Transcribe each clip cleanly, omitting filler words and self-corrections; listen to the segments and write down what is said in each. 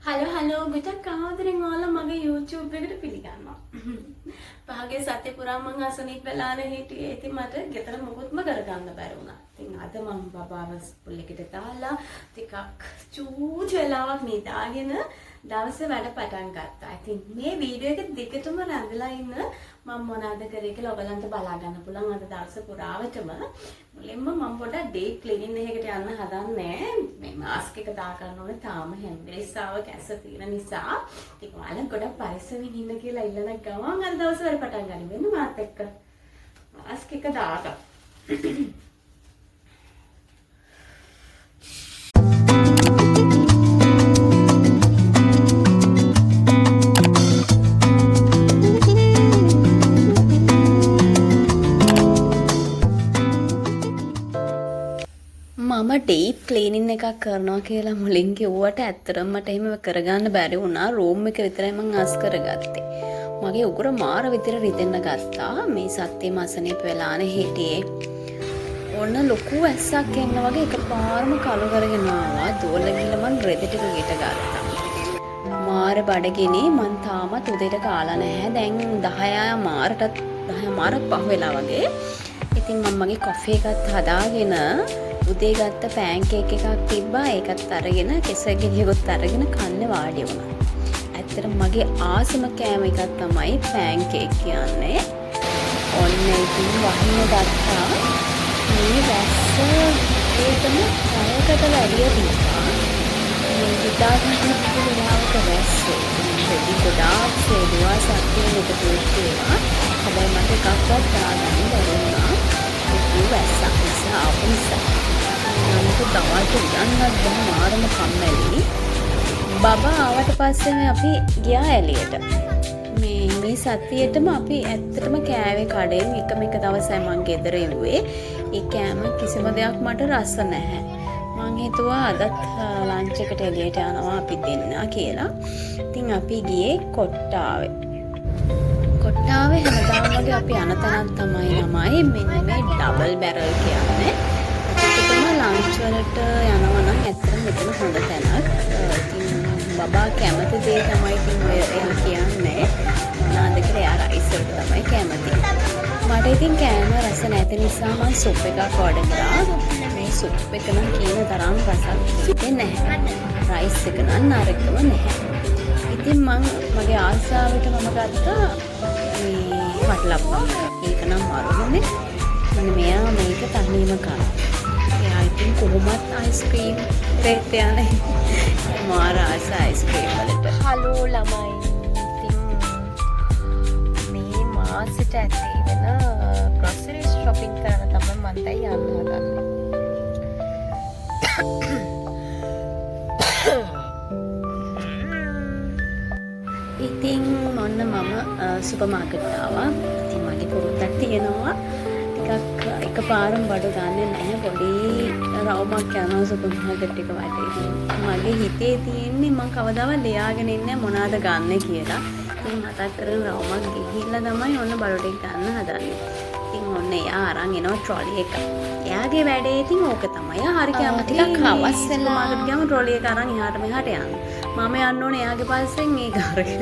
Hello ගොඩක් ආදරෙන් ඔයාලා මගේ YouTube එකට පිළිගන්නවා. පහගේ සතිය පුරා මම අසනීප වෙලානේ හිටියේ. ඉතින් මට ගෙදර මොකුත්ම කරගන්න බැරි වුණා. ඉතින් අද මම බබාව ස්කූල් එකට දාලා ටිකක් චූටි වෙලාවක් නිදාගෙන දවසේ වැඩ පටන් ගත්තා. ඉතින් මේ වීඩියෝ එක දිගටම රැඳලා ඉන්න මම මොනවද කරේ කියලා ඔයගලන්ට බලා ගන්න පුළුවන් අද දවස පුරාවටම. මුලින්ම මම පොඩ්ඩක් ඩේ ක්ලීනින් එකකට යන්න හදන්නේ. මේ මාස්ක් එක දා ගන්න ඕනේ. තාම හැම්බෙස්සාව කැස තියෙන නිසා. ඉතින් ඔයාලා ගොඩක් පරිස්සමින් ඉන්න කියලා ඉල්ලන ගමන් අද දවසේ වැඩ පටන් ගන්න වෙන මාත් එක්ක. මාස්ක් එක දාගන්න. මම ඩීප් ක්ලීනින් එකක් කරනවා කියලා මුලින් කිව්වට ඇත්තටම මට එහෙම කරගන්න බැරි වුණා. රූම් එක විතරයි මම ආස් කරගත්තේ. මගේ උගුර මාර විදිහට රිදෙන්න ගත්තා. මේ සත්‍යම අසනීප වෙලානේ හිටියේ. ඔන්න ලොකු ඇස්සක් එන්න වගේ එකපාරම කළු කරගෙන ආවා. දෝල ගිහලා මම රෙදි ටික ගෙට ගත්තා. මාර බඩගිනි මං තාමත් උදේට කාලා නැහැ. දැන් 10 මාරටත් 10 මාරක් පහ වෙලා වගේ. ඉතින් මම මගේ කොෆි එකත් හදාගෙන උදේ ගත්ත පෑන්කේක් එකක් තිබ්බා. ඒකත් අරගෙන කෙසර් ගෙඩියකුත් අරගෙන කන්න වාඩි වුණා. ඇත්තටම මගේ ආසම කෑම එකක් තමයි පෑන්කේක් කියන්නේ. ඔන්න ඉතින් වහින ගත්තා. මේ වැස්ස ඒකම කයකට වැඩිය තිබ්බා. මේ හිතාගන්න පුළුවන්ක වැස්සේ. දෙවි ගොඩාක් සේදුවා සත්‍යයෙන් එකතු වෙච්චේවා. හැබැයි මට එකක්වත් දාගන්න බැරි වුණා. ඒ වැස්සක් නිසා ආපු නිසා. නමුත් තවත් උඩන්නත් බෑ මාරම කම්මැලි. බබා ආවට පස්සේ අපි ගියා එළියට. මේ සතියේටම අපි ඇත්තටම කෑවේ කඩෙන් එක දවසයි මං ගෙදර ඉුවේ. ඒ කෑම කිසිම දෙයක් මට රස නැහැ. මං හිතුවා අදත් ලන්ච් එකට එළියට යනවා අපි දෙන්නා කියලා. ඉතින් අපි ගියේ කොට්ටාවේ. කොට්ටාවේ හැමදාම වගේ අපි යන තැනක් තමයි මෙන්න මේ ඩබල් බැරල් කියන්නේ. ලන්ච් වලට යනවා නම් ඇත්තටම මෙතන හොඳ තැනක්. ඉතින් බබා කැමති දේ තමයි ඉතින් එයා කියන්නේ. මොනවාද කියලා එයා රයිස් වලට තමයි කැමති. මට ඉතින් කෑම රස නැති නිසා මම සුප් එකක් ඕඩර් කරා. මේ සුප් එක නම් කියන තරම් රසක් නැහැ. රයිස් එක නම් නරකම නැහැ. ඉතින් මගේ ආසාවට මම ගත්තා මේ වටලප්පා. ඒක නම් මරුනේ. මම මෙයා මේක තනියම කරා. ඉතින් කොහොමත් අයිස්ක්‍රීම් රේත් යන්නේ. මාර ආස අයිස්ක්‍රීම් වලට. හලෝ ළමයි. ඉතින් මේ මාසෙට ඇති වෙන ග්‍රොසරිස් shopping කරන්න තමයි මම දැන් යන්න හදන්නේ. ඉතින් මොන්න මම සුපර් මාකට් ආවා. ඉතින් මගේ පුරුද්දක් තියෙනවා. එකපාරම බඩු ගන්න නැහැ. පොඩි රවුමක් යනවා සුපර් මාකට් එක වටේ. මගේ හිතේ තියෙන්නේ මම කවදාවත් ලියාගෙන ඉන්නේ මොනවාද ගන්න කියලා. ඉතින් මතක් කරගෙන රවුමක් ගිහිල්ලා තමයි ඔන්න බඩු ටික ගන්න හදන්නේ. ඉතින් ඔන්න එයා අරන් එනවා ට්‍රොලි එක. එයාගේ වැඩේ ඉතින් ඕක තමයි. එයා හරි කැමති ටිකක් හවස් වෙලා මාකට් ගියාම ට්‍රොලි එක අරන් එහාට මෙහාට යන්න. මම යන්න ඕනේ එයාගේ පස්සෙන් මේක අරගෙන.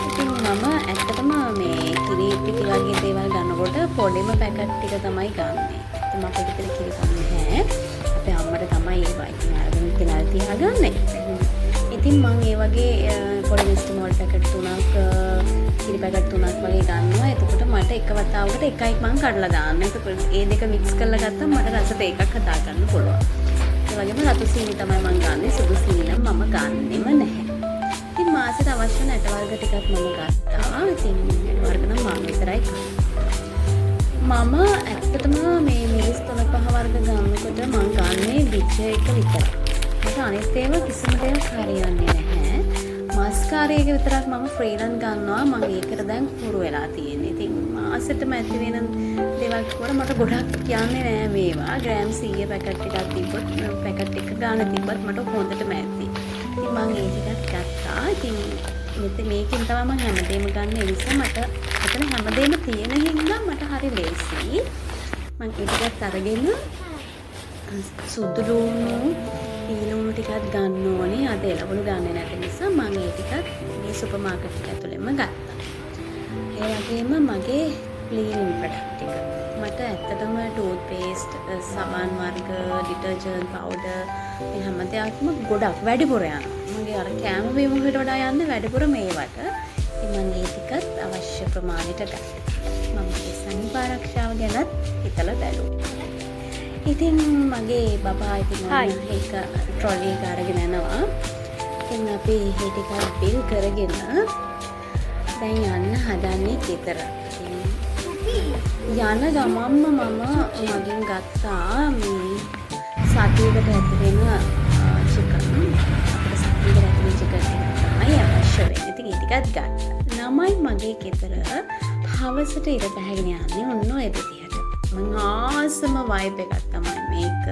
ඉතින් මම ඇත්තටම මේ කිරි පිටි වගේ දේවල් ගන්නකොට පොඩිම පැකට් ටික තමයි ගන්නෙ. ඉතින් මම පිටිතර කිරි කන්නේ නැහැ. අපේ අම්මට තමයි ඒ වයින් අරගෙන තියලා තියාගන්නේ. ඉතින් මම ඒ වගේ පොඩි මිස්ටමෝල් පැකට් 3ක් කිරි පැකට් 3ක් වගේ ගන්නවා. එතකොට මට එක වතාවකට එකයි මම කඩලා දාන්න. එතකොට ඒ දෙක මික්ස් කරලා ගත්තම මට රස දෙකක් හදා ගන්න පුළුවන්. ඒ වගේම රතු සීනි තමයි මම ගන්නෙ. සුදු සීනි නම් මම ගන්නෙම නැහැ. ඉතින් මාසෙට අවශ්‍ය නැට වර්ග ටිකක් මම ගත්තා. ඉතින් වර්ග නම් මම විතරයි කන්නේ. මම ඇත්තටම මේ මිරිස් 3-5 වර්ග ගන්නකොට මම ගන්නේ විච එක විතරයි. ඒක අනිත් ඒවා කිසිම දෙයක් හරියන්නේ නැහැ. මස්කාරය එක විතරක් මම ෆ්‍රීලන් ගන්නවා. මම ඒකට දැන් පුරු වෙලා තියෙන්නේ. ඉතින් මාසෙටම ඇති වෙන දේවල් වල මට ගොඩක් කියන්නේ නෑ මේවා. ග්‍රෑම් 100 පැකට් එකක් තිබ්බොත් පැකට් එක ගන්න තිබ්බත් මට හොඳටම ඇති. ඉතින් මම ඒ ටිකක් ගත්තා. ඉතින් මේකෙන් තමයි මම හැමදේම ගන්න. ඒ නිසා මට එතන හැමදේම තියෙන හින්දා මට හරි ලේසි. මම ඒ ටිකත් අරගෙන සුදු ලුණු ඊලුණු ටිකක් ගන්න ඕනේ. අද එළවලු ගන්නේ නැති නිසා මම ඒ ටිකත් මේ සුපර් මාකට් එක ඇතුළෙම ගත්තා. ඒ වගේම මගේ ක්ලීනින් ප්‍රොඩක්ට් ටික. මට ඇත්තටම ටූත් පේස්ට්, සබන් වර්ග, ඩිටර්ජන්ට් පවුඩර් මේ හැම දෙයක්ම ගොඩක් වැඩිපුර යනවා. මගේ අර කෑම බීම වලට වඩා යන්නේ වැඩිපුර මේවට. ඉතින් මම ඒ ටිකත් අවශ්‍ය ප්‍රමාණයට ගත්තා. මම මේ සනීප ආරක්ෂාව ගැනත් හිතලා බැලුවා. ඉතින් මගේ බබා ඉතින් ඒක ට්‍රොලි එක අරගෙන යනවා. ඉතින් අපි ඒ ටික බිල් කරගෙන දැන් යන්න හදන්නේ ගෙදර. යන ගමන්ම මම මගෙන් ගත්තා මේ සතියකට ඇතුළෙන චිකන්. අපිට සතියකට ඇතුළේ චිකන් තමයි අවශ්‍ය වෙන්නේ. ඉතින් ඒ ටිකත් ගත්තා. ළමයි මගේ ගෙදර හවසට ඉර බහගෙන යන්නේ ඔන්න ඔය විදිහට. මම ආසම වයිබ් එකක් තමයි මේක.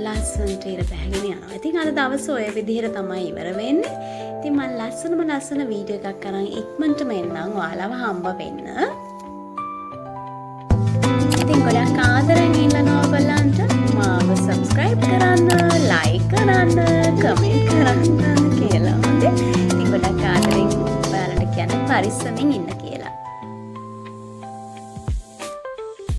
ලස්සනට ඉර බහගෙන යනවා. ඉතින් අද දවසේ ඔය විදිහට තමයි ඉවර වෙන්නේ. ඉතින් මම ලස්සන වීඩියෝ එකක් අරන් ඉක්මනටම එන්නම් ඔයාලව හම්බ වෙන්න. ඉතින් ගොඩක් ආදරෙන් ඉල්ලනවා ඔයගොල්ලන්ට මාව subscribe කරන්න, like කරන්න, comment කරන්න කියලා. ඉතින් ගොඩක් ආදරෙන් ඔයාලට කියන පරිස්සමින් ඉන්න කියලා.